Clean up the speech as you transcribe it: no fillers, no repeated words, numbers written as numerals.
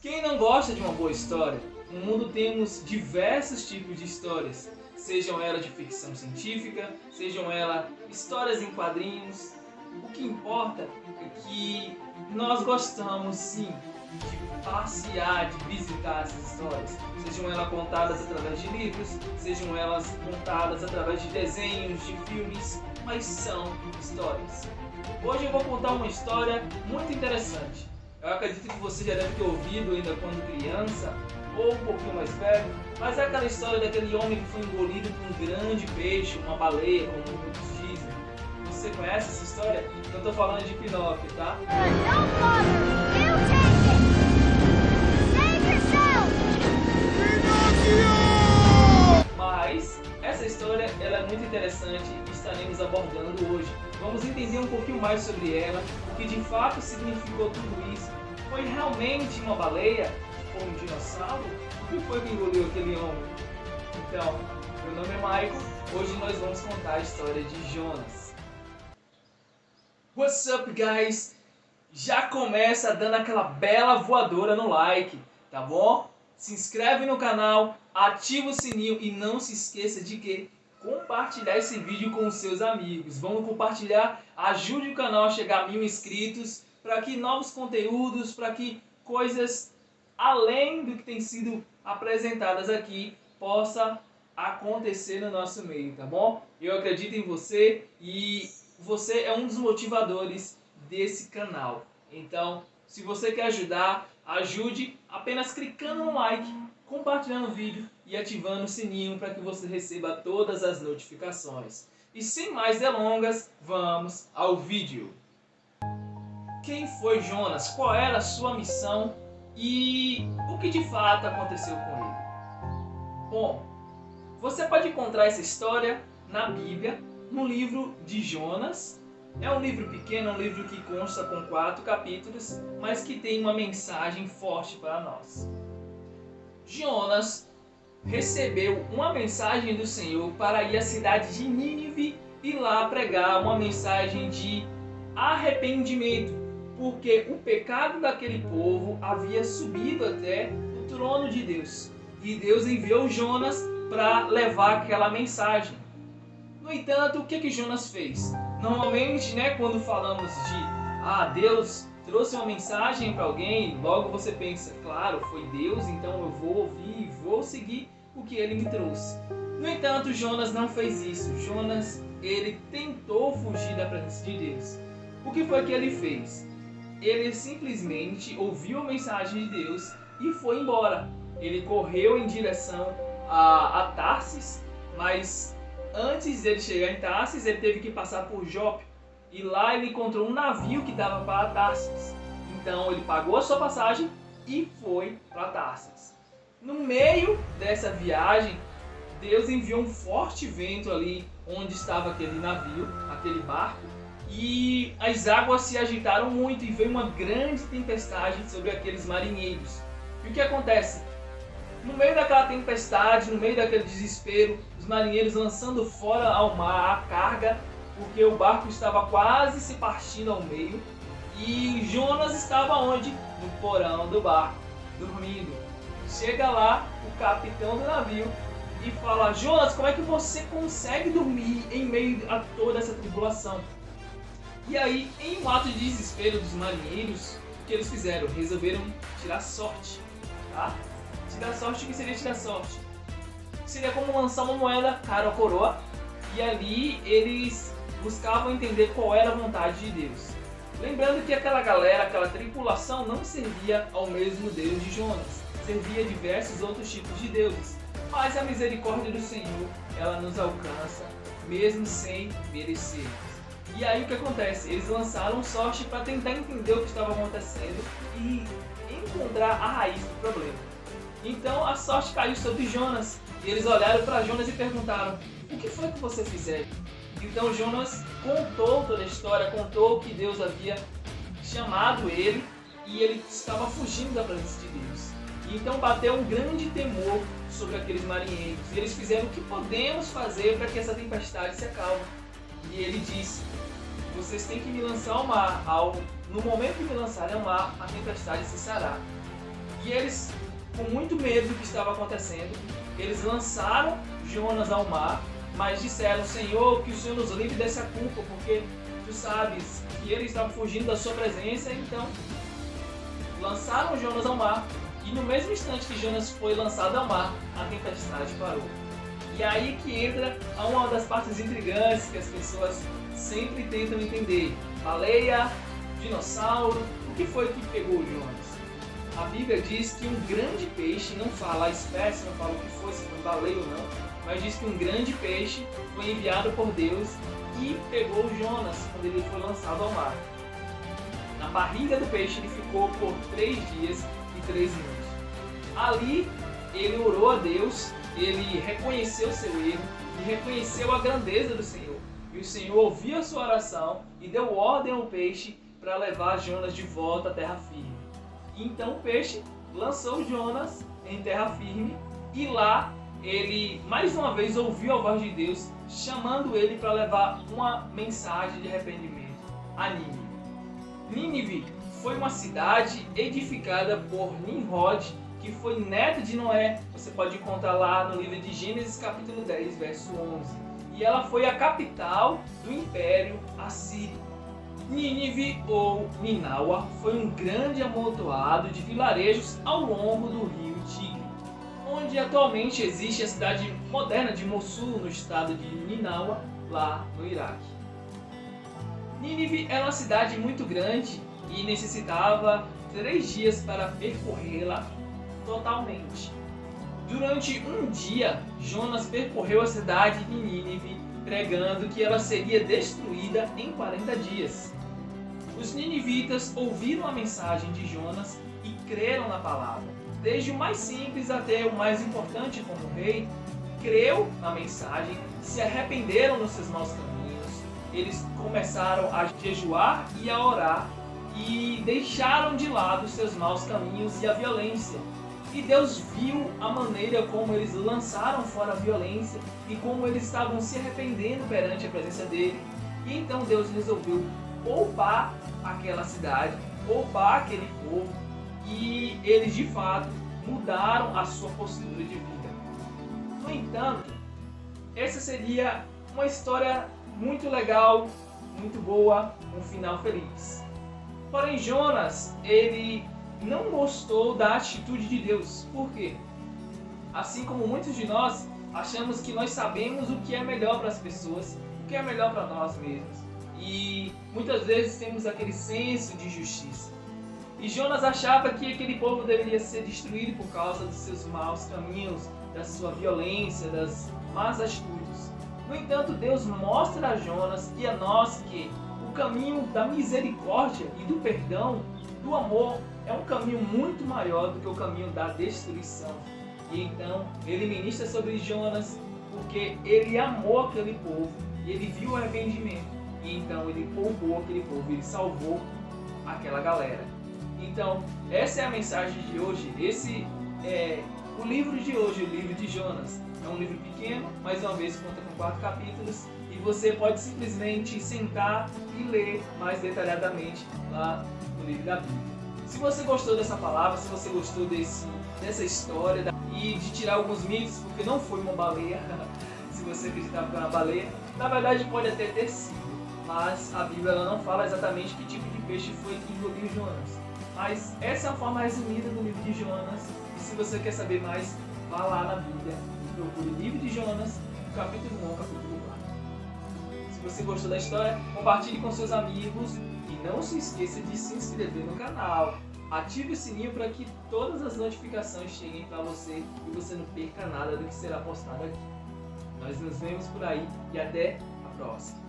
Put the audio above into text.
Quem não gosta de uma boa história? No mundo temos diversos tipos de histórias, sejam elas de ficção científica, sejam elas histórias em quadrinhos. O que importa é que nós gostamos sim de passear, de visitar essas histórias, sejam elas contadas através de livros, sejam elas contadas através de desenhos, de filmes, mas são histórias. Hoje eu vou contar uma história muito interessante. Eu acredito que você já deve ter ouvido ainda quando criança, ou um pouquinho mais velho, mas é aquela história daquele homem que foi engolido por um grande peixe, uma baleia, como muitos dizem. Você conhece essa história? Eu estou falando de Pinóquio, tá? Mas essa história ela é muito interessante e estaremos abordando hoje. Vamos entender um pouquinho mais sobre ela, o que de fato significou tudo isso. Foi realmente uma baleia? Ou um dinossauro? O que foi que engoliu aquele homem? Então, meu nome é Michael, hoje nós vamos contar a história de Jonas. What's up, guys? Já começa dando aquela bela voadora no like, tá bom? Se inscreve no canal, ativa o sininho e não se esqueça de compartilhar esse vídeo com os seus amigos. Vamos compartilhar, ajude o canal a chegar a 1000 inscritos, para que novos conteúdos, para que coisas além do que tem sido apresentadas aqui possa acontecer no nosso meio, tá bom? Eu acredito em você e você é um dos motivadores desse canal. Então, se você quer ajudar, ajude apenas clicando no like, compartilhando o vídeo e ativando o sininho para que você receba todas as notificações. E sem mais delongas, vamos ao vídeo. Quem foi Jonas? Qual era a sua missão? E o que de fato aconteceu com ele? Bom, você pode encontrar essa história na Bíblia, no livro de Jonas. É um livro pequeno, um livro que consta com 4 capítulos, mas que tem uma mensagem forte para nós. Jonas recebeu uma mensagem do Senhor para ir à cidade de Nínive e lá pregar uma mensagem de arrependimento, porque o pecado daquele povo havia subido até o trono de Deus. E Deus enviou Jonas para levar aquela mensagem. No entanto, o que Jonas fez? Normalmente, quando falamos de Deus trouxe uma mensagem para alguém, logo você pensa, claro, foi Deus, então eu vou ouvir e vou seguir o que ele me trouxe. No entanto, Jonas não fez isso. Jonas, ele tentou fugir da presença de Deus. O que foi que ele fez? Ele simplesmente ouviu a mensagem de Deus e foi embora. Ele correu em direção a Tarsis, mas antes de ele chegar em Tarsis, ele teve que passar por Jope. E lá ele encontrou um navio que dava para Tarsis. Então ele pagou a sua passagem e foi para Tarsis. No meio dessa viagem, Deus enviou um forte vento ali onde estava aquele navio, aquele barco. E as águas se agitaram muito e veio uma grande tempestade sobre aqueles marinheiros. E o que acontece? No meio daquela tempestade, no meio daquele desespero, os marinheiros lançando fora ao mar a carga, porque o barco estava quase se partindo ao meio. E Jonas estava onde? No porão do barco, dormindo. Chega lá o capitão do navio e fala: Jonas, como é que você consegue dormir em meio a toda essa tribulação? E aí, em um ato de desespero dos marinheiros, o que eles fizeram? Resolveram tirar sorte, tá? Tirar sorte, o que seria tirar sorte? Seria como lançar uma moeda cara ou coroa, e ali eles buscavam entender qual era a vontade de Deus. Lembrando que aquela galera, aquela tripulação não servia ao mesmo Deus de Jonas, servia a diversos outros tipos de deuses. Mas a misericórdia do Senhor, ela nos alcança, mesmo sem merecermos. E aí o que acontece? Eles lançaram sorte para tentar entender o que estava acontecendo e encontrar a raiz do problema. Então a sorte caiu sobre Jonas e eles olharam para Jonas e perguntaram: o que foi que você fizeu? Então Jonas contou toda a história, contou que Deus havia chamado ele e ele estava fugindo da presença de Deus. E então bateu um grande temor sobre aqueles marinheiros. E eles fizeram: o que podemos fazer para que essa tempestade se acalme? E ele disse: vocês têm que me lançar ao mar. No momento que me lançarem ao mar, a tempestade cessará. E E eles, com muito medo do que estava acontecendo, eles lançaram Jonas ao mar, mas disseram: Senhor, que o Senhor nos livre dessa culpa, porque tu sabes que eles estavam fugindo da sua presença. Então lançaram Jonas ao mar, e no mesmo instante que Jonas foi lançado ao mar, a tempestade parou. E aí que entra uma das partes intrigantes que as pessoas sempre tentam entender: baleia, dinossauro, o que foi que pegou Jonas? A Bíblia diz que um grande peixe, não fala a espécie, não fala o que foi, se foi baleia ou não, mas diz que um grande peixe foi enviado por Deus e pegou Jonas quando ele foi lançado ao mar. Na barriga do peixe ele ficou por 3 dias e 3 noites. Ali ele orou a Deus, ele reconheceu seu erro e reconheceu a grandeza do Senhor. E o Senhor ouviu a sua oração e deu ordem ao peixe para levar Jonas de volta à terra firme. E então o peixe lançou Jonas em terra firme, e lá ele mais uma vez ouviu a voz de Deus chamando ele para levar uma mensagem de arrependimento a Nínive. Nínive foi uma cidade edificada por Nimrod, que foi neto de Noé. Você pode encontrar lá no livro de Gênesis capítulo 10, verso 11. E ela foi a capital do Império Assírio. Nínive, ou Ninawa, foi um grande amontoado de vilarejos ao longo do rio Tigre, onde atualmente existe a cidade moderna de Mossul, no estado de Ninawa, lá no Iraque. Nínive era uma cidade muito grande e necessitava 3 dias para percorrê-la totalmente. Durante um dia, Jonas percorreu a cidade de Nínive, pregando que ela seria destruída em 40 dias. Os ninivitas ouviram a mensagem de Jonas e creram na palavra. Desde o mais simples até o mais importante, como o rei, creu na mensagem, se arrependeram nos seus maus caminhos. Eles começaram a jejuar e a orar e deixaram de lado os seus maus caminhos e a violência. E Deus viu a maneira como eles lançaram fora a violência e como eles estavam se arrependendo perante a presença dele. E então Deus resolveu poupar aquela cidade, poupar aquele povo, e eles de fato mudaram a sua postura de vida. No entanto, essa seria uma história muito legal, muito boa, um final feliz. Porém, Jonas, ele não gostou da atitude de Deus. Por quê? Assim como muitos de nós, achamos que nós sabemos o que é melhor para as pessoas, o que é melhor para nós mesmos. E muitas vezes temos aquele senso de justiça. E Jonas achava que aquele povo deveria ser destruído por causa dos seus maus caminhos, da sua violência, das más atitudes. No entanto, Deus mostra a Jonas e a nós que o caminho da misericórdia e do perdão, do amor, é um caminho muito maior do que o caminho da destruição. E então ele ministra sobre Jonas porque ele amou aquele povo e ele viu o arrependimento. E então ele poupou aquele povo, ele salvou aquela galera. Então essa é a mensagem de hoje. Esse é o livro de hoje, o livro de Jonas. É um livro pequeno, mais uma vez conta com 4 capítulos. E você pode simplesmente sentar e ler mais detalhadamente lá no livro da Bíblia. Se você gostou dessa palavra, se você gostou dessa história e de tirar alguns mitos, porque não foi uma baleia, se você acreditava que era uma baleia, na verdade pode até ter sido, mas a Bíblia ela não fala exatamente que tipo de peixe foi que engoliu Jonas. Mas essa é a forma resumida do livro de Jonas, e se você quer saber mais, vá lá na Bíblia e procure o livro de Jonas, capítulo 1, capítulo 4. Se você gostou da história, compartilhe com seus amigos. E não se esqueça de se inscrever no canal. Ative o sininho para que todas as notificações cheguem para você e você não perca nada do que será postado aqui. Nós nos vemos por aí e até a próxima.